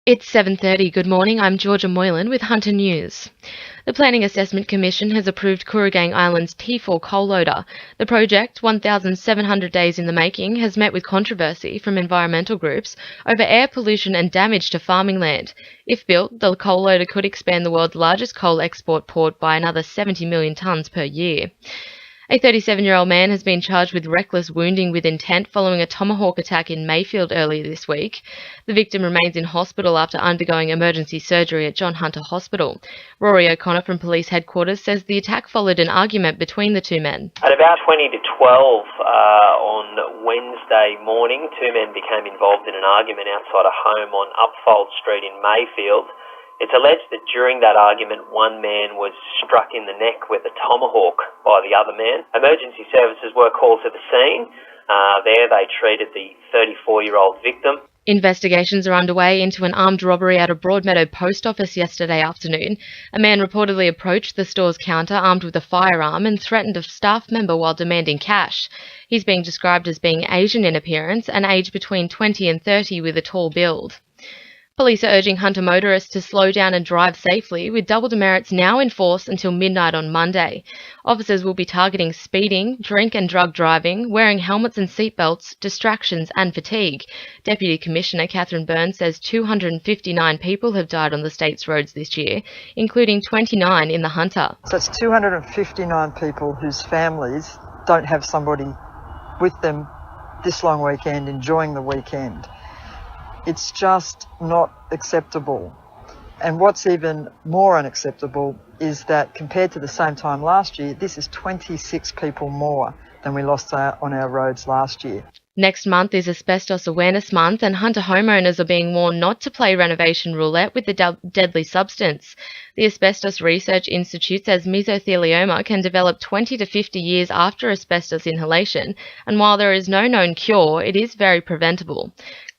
It's 7:30. Good morning. I'm Georgia Moylan with Hunter News. The Planning Assessment Commission has approved Kooragang Island's T4 coal loader. The project, 1,700 days in the making, has met with controversy from environmental groups over air pollution and damage to farming land. If built, the coal loader could expand the world's largest coal export port by another 70 million tonnes per year. A 37-year-old man has been charged with reckless wounding with intent following a Tomahawk attack in Mayfield earlier this week. The victim remains in hospital after undergoing emergency surgery at John Hunter Hospital. Rory O'Connor from Police Headquarters says the attack followed an argument between the two men. At about 20 to 12 on Wednesday morning, two men became involved in an argument outside a home on Upfold Street in Mayfield. It's alleged that during that argument, one man was struck in the neck with a tomahawk by the other man. Emergency services were called to the scene. There they treated the 34-year-old victim. Investigations are underway into an armed robbery at a Broadmeadow post office yesterday afternoon. A man reportedly approached the store's counter armed with a firearm and threatened a staff member while demanding cash. He's being described as being Asian in appearance and aged between 20 and 30 with a tall build. Police are urging Hunter motorists to slow down and drive safely, with double demerits now in force until midnight on Monday. Officers will be targeting speeding, drink and drug driving, wearing helmets and seatbelts, distractions and fatigue. Deputy Commissioner Catherine Byrne says 259 people have died on the state's roads this year, including 29 in the Hunter. So it's 259 people whose families don't have somebody with them this long weekend, enjoying the weekend. It's just not acceptable. And what's even more unacceptable is that compared to the same time last year, this is 26 people more than we lost on our roads last year. Next month is Asbestos Awareness Month, and Hunter homeowners are being warned not to play renovation roulette with the deadly substance. The Asbestos Research Institute says mesothelioma can develop 20 to 50 years after asbestos inhalation, and while there is no known cure, it is very preventable.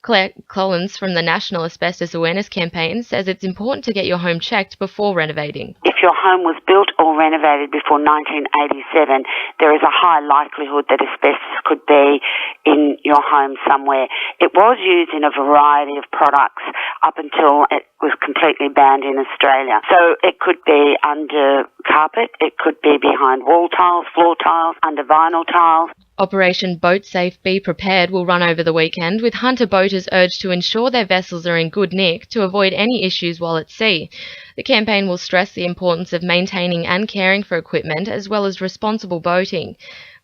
Claire Collins from the National Asbestos Awareness Campaign says it's important to get your home checked before renovating. If your home was built or renovated before 1987, there is a high likelihood that asbestos could be in your home somewhere. It was used in a variety of products up until it was completely banned in Australia. So it could be under carpet, it could be behind wall tiles, floor tiles, under vinyl tiles. Operation Boat Safe Be Prepared will run over the weekend, with Hunter boaters urged to ensure their vessels are in good nick to avoid any issues while at sea. The campaign will stress the importance of maintaining and caring for equipment as well as responsible boating.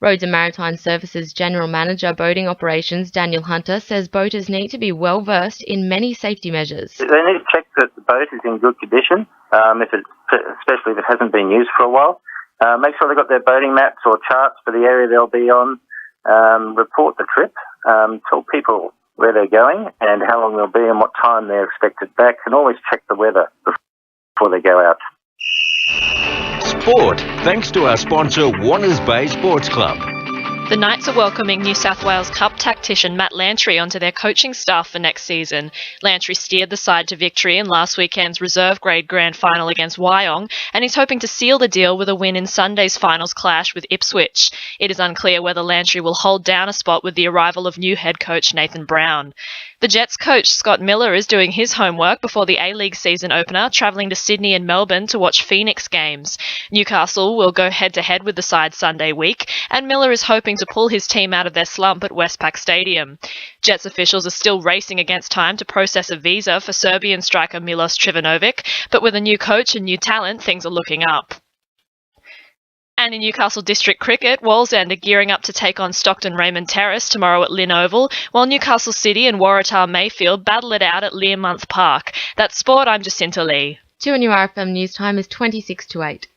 Roads and Maritime Services General Manager Boating Operations Daniel Hunter says boaters need to be well versed in many safety measures. They need to check that the boat is in good condition, especially if it hasn't been used for a while. Make sure they've got their boating maps or charts for the area they'll be on. Report the trip. Tell people where they're going and how long they'll be and what time they're expected back. And always check the weather before they go out. Sport, thanks to our sponsor Warners Bay Sports Club. The Knights are welcoming New South Wales Cup tactician Matt Lantry onto their coaching staff for next season. Lantry steered the side to victory in last weekend's reserve grade grand final against Wyong, and he's hoping to seal the deal with a win in Sunday's finals clash with Ipswich. It is unclear whether Lantry will hold down a spot with the arrival of new head coach Nathan Brown. The Jets coach Scott Miller is doing his homework before the A-League season opener, travelling to Sydney and Melbourne to watch Phoenix games. Newcastle will go head-to-head with the side Sunday week, and Miller is hoping to pull his team out of their slump at Westpac Stadium. Jets officials are still racing against time to process a visa for Serbian striker Milos Trivanovic, but with a new coach and new talent, things are looking up. And in Newcastle District Cricket, Wallsend are gearing up to take on Stockton Raymond Terrace tomorrow at Lynn Oval, while Newcastle City and Waratah Mayfield battle it out at Learmonth Park. That's sport, I'm Jacinta Lee. 2 RFM News Time is 26 to 8.